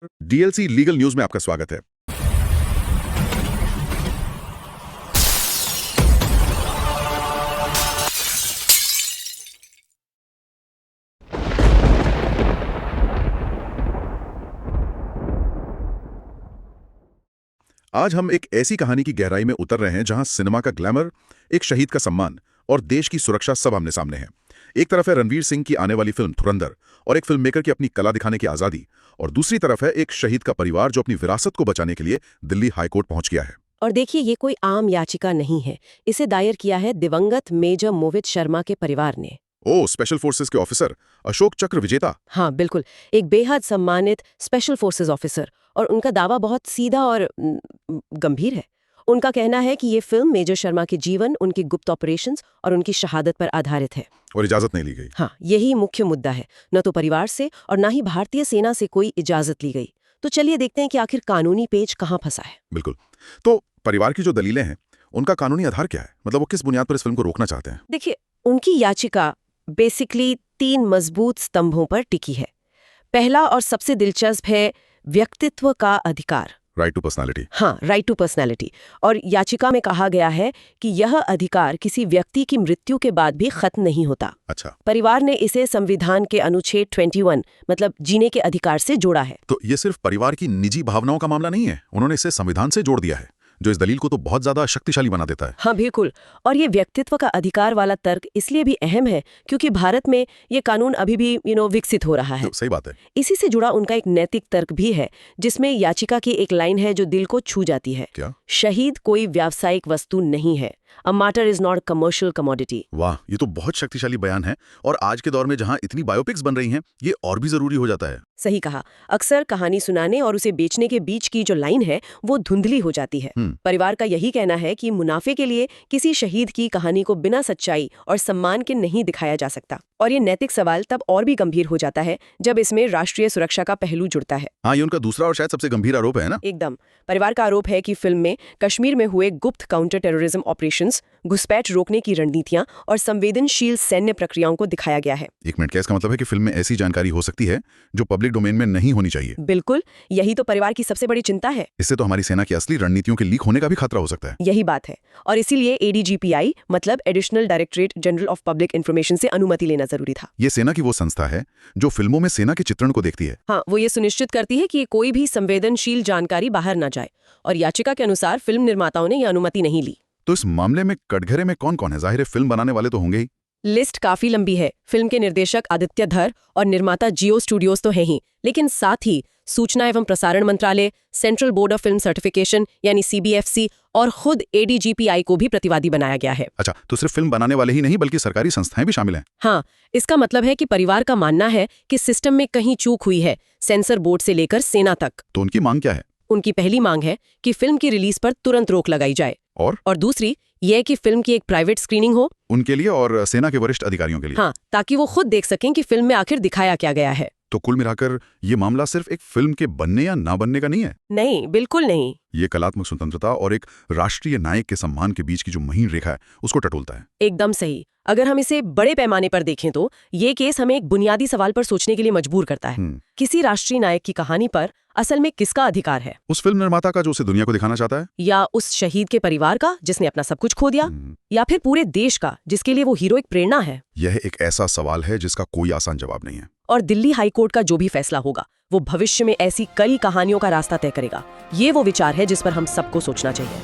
DLC legal news में आपका स्वागत है। आज हम एक ऐसी कहानी की गहराई में उतर रहे हैं जहां सिनेमा का ग्लैमर, एक शहीद का सम्मान और देश की सुरक्षा सब आमने सामने है। एक तरफ है रणवीर सिंह की आने वाली फिल्म धुरंधर और एक फिल्म मेकर की अपनी कला दिखाने की आजादी, और दूसरी तरफ है एक शहीद का परिवार जो अपनी विरासत को बचाने के लिए दिल्ली हाईकोर्ट पहुंच गया है। और देखिए, ये कोई आम याचिका नहीं है। इसे दायर किया है दिवंगत मेजर मोहित शर्मा के परिवार ने। ओ, स्पेशल फोर्सेस के ऑफिसर, अशोक चक्र विजेता। हाँ बिल्कुल, एक बेहद सम्मानित स्पेशल फोर्सेस ऑफिसर। और उनका दावा बहुत सीधा और गंभीर है। उनका कहना है कि ये फिल्म मेजर शर्मा के जीवन, उनकी गुप्त ऑपरेशंस और उनकी शहादत पर आधारित है। और इजाजत नहीं ली गई। हाँ, यही मुख्य मुद्दा है। न तो परिवार से और न ही भारतीय सेना से कोई इजाजत ली गई। तो चलिए देखते हैं कि आखिर कानूनी पेच कहाँ फंसा है। बिल्कुल। तो परिवार की जो दलीलें हैं, उनका कानूनी आधार क्या है? मतलब वो किस बुनियाद पर इस फिल्म को रोकना चाहते हैं? देखिए, उनकी याचिका बेसिकली 3 मजबूत स्तंभों पर टिकी है। पहला और सबसे दिलचस्प है व्यक्तित्व का अधिकार, राइट टू पर्सनालिटी। हाँ, राइट टू पर्सनैलिटी। और याचिका में कहा गया है कि यह अधिकार किसी व्यक्ति की मृत्यु के बाद भी खत्म नहीं होता। अच्छा, परिवार ने इसे संविधान के अनुच्छेद 21 मतलब जीने के अधिकार से जोड़ा है। तो ये सिर्फ परिवार की निजी भावनाओं का मामला नहीं है, उन्होंने इसे संविधान से जोड़ दिया है, जो इस दलील को तो बहुत ज्यादा शक्तिशाली बना देता है। हाँ बिल्कुल। और ये व्यक्तित्व का अधिकार वाला तर्क इसलिए भी अहम है क्योंकि भारत में ये कानून अभी भी विकसित हो रहा है। तो सही बात है। इसी से जुड़ा उनका एक नैतिक तर्क भी है, जिसमें याचिका की एक लाइन है जो दिल को छू जाती है। क्या? शहीद कोई व्यावसायिक वस्तु नहीं है। A martyr is not a commercial commodity। वाह, ये तो बहुत शक्तिशाली बयान है, और आज के दौर में जहां इतनी बायोपिक्स बन रही हैं, ये और भी जरूरी हो जाता है। सही कहा। अक्सर कहानी सुनाने और उसे बेचने के बीच की जो लाइन है वो धुंधली हो जाती है। परिवार का यही कहना है कि मुनाफे के लिए किसी शहीद की कहानी को बिना सच्चाई और सम्मान के नहीं दिखाया जा सकता। और ये नैतिक सवाल तब और भी गंभीर हो जाता है जब इसमें राष्ट्रीय सुरक्षा का पहलू जुड़ता है। हाँ, ये उनका दूसरा और शायद सबसे गंभीर आरोप है ना? एकदम। परिवार का आरोप है कि फिल्म में कश्मीर में हुए गुप्त काउंटर टेररिज्म ऑपरेशंस, घुसपैठ रोकने की रणनीतियां और संवेदनशील सैन्य प्रक्रियाओं को दिखाया गया है। एक मिनट, क्या इसका मतलब है कि फिल्म में ऐसी जानकारी हो सकती है जो पब्लिक डोमेन में नहीं होनी चाहिए? बिल्कुल, यही तो परिवार की सबसे बड़ी चिंता है। इससे तो हमारी सेना की असली रणनीतियों के लीक होने का भी खतरा हो सकता है। यही बात है, और इसीलिए ADGPI मतलब additional directorate general of public information से अनुमति लेना जरूरी था। ये सेना की वो संस्था है जो फिल्मों में सेना के चित्रण को देखती है। हाँ, वो ये सुनिश्चित करती है कि कोई भी संवेदनशील जानकारी बाहर न जाए, और याचिका के अनुसार फिल्म निर्माताओं ने यह अनुमति नहीं ली। तो इस मामले में कटघरे में कौन कौन है? जाहिर है फिल्म बनाने वाले तो होंगे ही। लिस्ट काफी लंबी है। फिल्म के निर्देशक आदित्य धर और निर्माता जियो स्टूडियोज तो हैं ही, लेकिन साथ ही सूचना एवं प्रसारण मंत्रालय, central board of film certification यानी CBFC और खुद ADGPI को भी प्रतिवादी बनाया गया है। अच्छा, तो सिर्फ फिल्म बनाने वाले ही नहीं बल्कि सरकारी संस्थाएं भी शामिल हैं। हाँ, इसका मतलब है कि परिवार का मानना है कि सिस्टम में कहीं चूक हुई है, सेंसर बोर्ड से लेकर सेना तक। तो उनकी मांग क्या है? उनकी पहली मांग है कि फिल्म की रिलीज पर तुरंत रोक लगाई जाए, और दूसरी यह कि फिल्म की एक प्राइवेट स्क्रीनिंग हो उनके लिए और सेना के वरिष्ठ अधिकारियों के लिए। हाँ, ताकि वो खुद देख सकें कि फिल्म में आखिर दिखाया क्या गया है। तो कुल मिलाकर ये मामला सिर्फ एक फिल्म के बनने या ना बनने का नहीं है। नहीं, बिल्कुल नहीं। ये कलात्मक स्वतंत्रता और एक राष्ट्रीय नायक के सम्मान के बीच की जो महीन रेखा है उसको टटोलता है। एकदम सही। अगर हम इसे बड़े पैमाने पर देखें तो ये केस हमें एक बुनियादी सवाल पर सोचने के लिए मजबूर करता है। किसी राष्ट्रीय नायक की कहानी पर असल में किसका अधिकार है? उस फिल्म निर्माता का जो उसे दुनिया को दिखाना चाहता है, या उस शहीद के परिवार का जिसने अपना सब कुछ खो दिया, या फिर पूरे देश का जिसके लिए वो हीरो एक प्रेरणा है? यह एक ऐसा सवाल है जिसका कोई आसान जवाब नहीं है। और दिल्ली हाईकोर्ट का जो भी फैसला होगा वो भविष्य में ऐसी कई कहानियों का रास्ता तय करेगा। ये वो विचार है जिस पर हम सबको सोचना चाहिए।